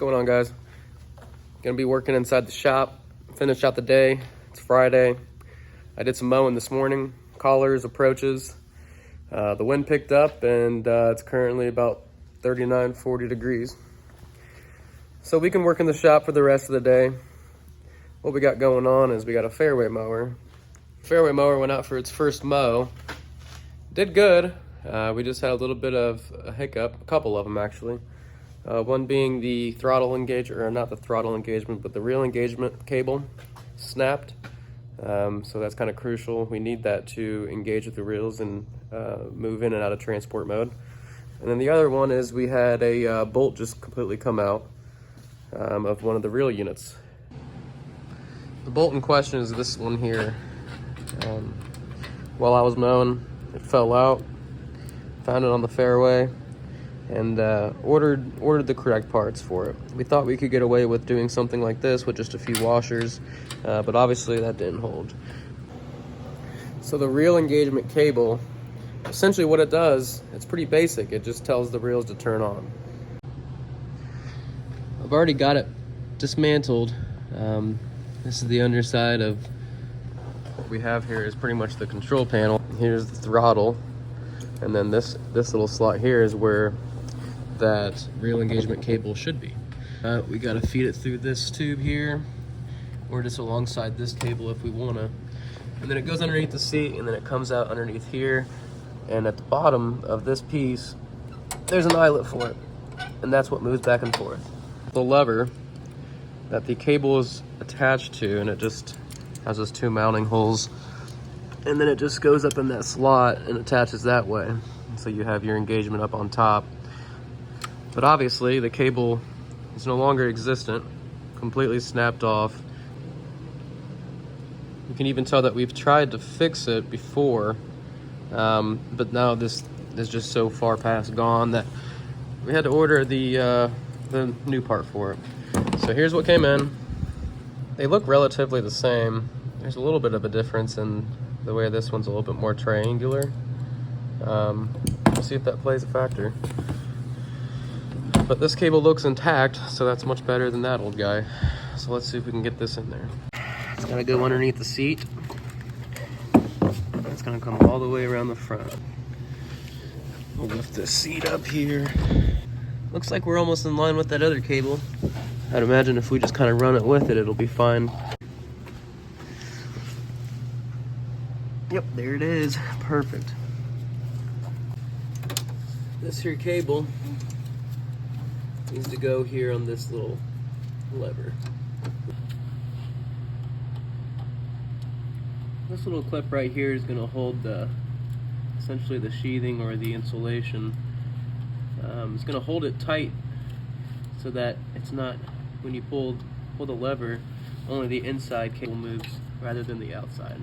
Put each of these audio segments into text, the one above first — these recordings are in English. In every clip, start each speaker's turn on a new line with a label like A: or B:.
A: going on, guys? Gonna be working inside the shop, finish out the day. It's Friday. I did some mowing this morning, collars, approaches. The wind picked up and it's currently about 39, 40 degrees. So we can work in the shop for the rest of the day. What we got going on is we got a Fairway mower. Fairway mower went out for its first mow. Did good. We just had a little bit of a hiccup, a couple of them actually. One being the throttle engagement, or not the throttle engagement, but the reel engagement cable snapped. So that's kind of crucial. We need that to engage with the reels and move in and out of transport mode. And then the other one is we had a bolt just completely come out of one of the reel units. The bolt in question is this one here. While I was mowing, it fell out. Found it on the Fairway and ordered the correct parts for it. We thought we could get away with doing something like this with just a few washers, but obviously that didn't hold. So the reel engagement cable, essentially what it does, it's pretty basic. It just tells the reels to turn on. I've already got it dismantled. This is the underside of what we have here is pretty much the control panel. Here's the throttle. And then this little slot here is where that reel engagement cable should be. We gotta feed it through this tube here, or just alongside this cable if we wanna. And then it goes underneath the seat, and then it comes out underneath here. And at the bottom of this piece, there's an eyelet for it. And that's what moves back and forth. The lever that the cable is attached to, and it just has those two mounting holes. And then it just goes up in that slot and attaches that way. So you have your engagement up on top. But obviously the cable is no longer existent, completely snapped off. You can even tell that we've tried to fix it before, but now this is just so far past gone that we had to order the new part for it. So here's what came in. They look relatively the same. There's a little bit of a difference in the way this one's a little bit more triangular. We'll see if that plays a factor. But this cable looks intact, so that's much better than that old guy. So let's see if we can get this in there. It's gotta go underneath the seat. It's gonna come all the way around the front. We'll lift this seat up here. Looks like we're almost in line with that other cable. I'd imagine if we just kind of run it with it, it'll be fine. Yep, there it is. Perfect. This here cable needs to go here on this little lever. This little clip right here is going to hold essentially the sheathing or the insulation. It's going to hold it tight so that it's not, when you pull the lever, only the inside cable moves rather than the outside.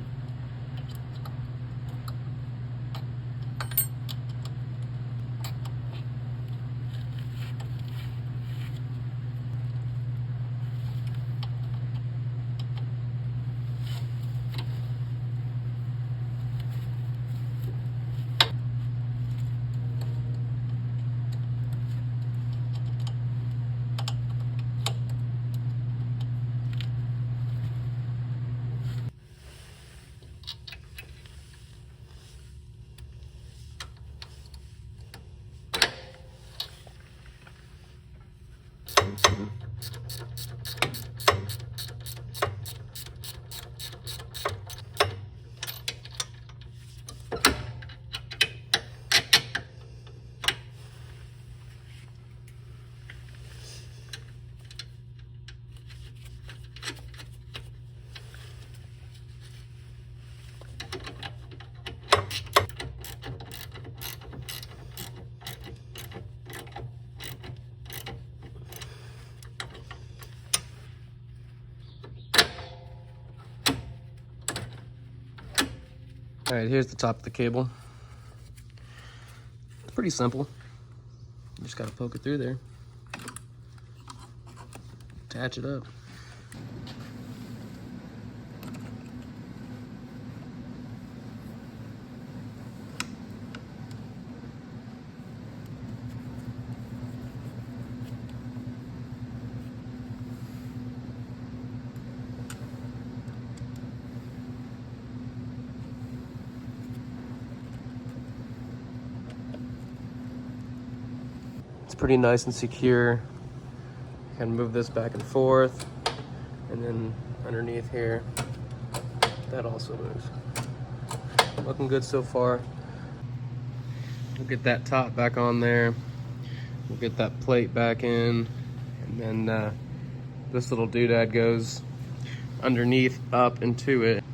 A: All right, here's the top of the cable. It's pretty simple. You just gotta poke it through there. Attach it up. pretty nice and secure. Can move this back and forth, and then underneath here, that also moves. Looking good so far. We'll get that top back on there. We'll get that plate back in, and then this little doodad goes underneath up into it.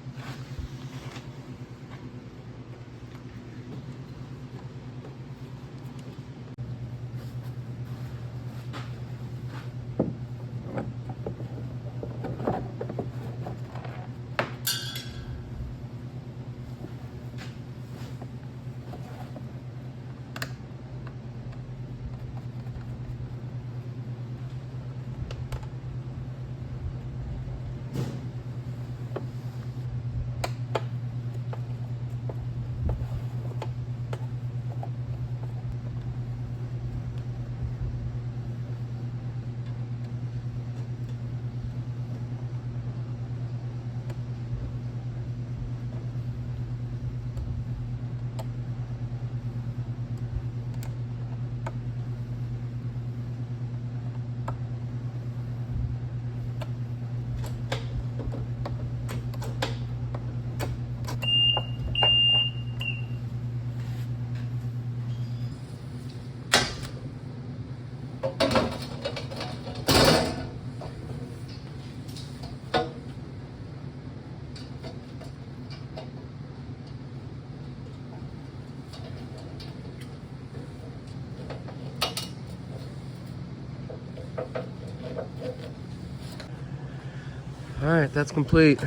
A: All right, that's complete.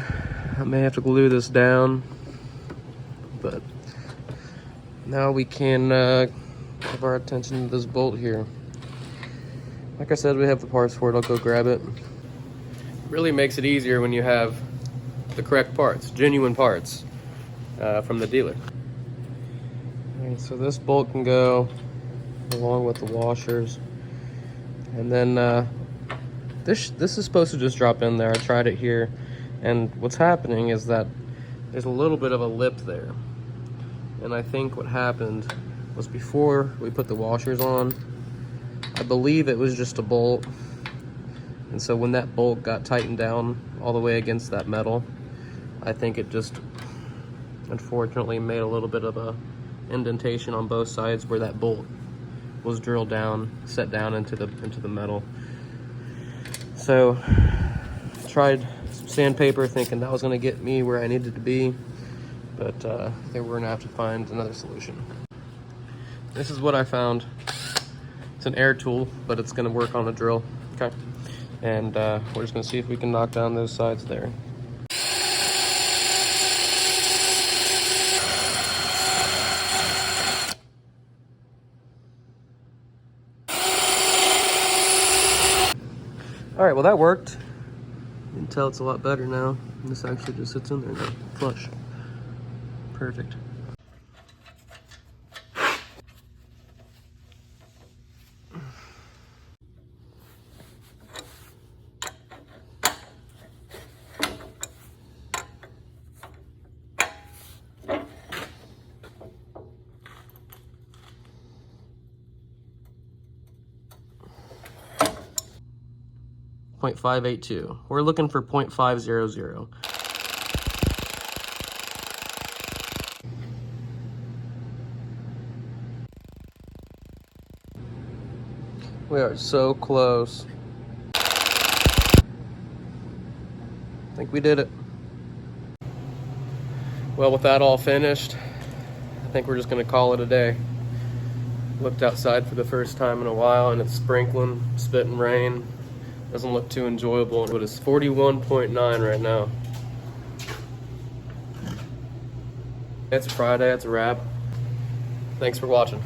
A: I may have to glue this down, but now we can give our attention to this bolt here. Like I said, we have the parts for it. I'll go grab it. Really makes it easier when you have the correct parts, genuine parts from the dealer. All right, so this bolt can go along with the washers, and then this is supposed to just drop in there. I tried it here, and what's happening is that there's a little bit of a lip there, and I think what happened was before we put the washers on, I believe it was just a bolt, and so when that bolt got tightened down all the way against that metal, I think it just unfortunately made a little bit of a indentation on both sides where that bolt was drilled down, set down into the metal. So I tried some sandpaper thinking that was going to get me where I needed to be, but I think we're going to have to find another solution. This is what I found. It's an air tool, but it's going to work on a drill. Okay, and we're just going to see if we can knock down those sides there. All right, well that worked. You can tell it's a lot better now. This actually just sits in there now, flush. Perfect. .582. We're looking for .500. We are so close. I think we did it. Well, with that all finished, I think we're just gonna call it a day. Looked outside for the first time in a while and it's sprinkling, spitting rain. Doesn't look too enjoyable, but it's 41.9 right now. It's Friday, it's a wrap. Thanks for watching.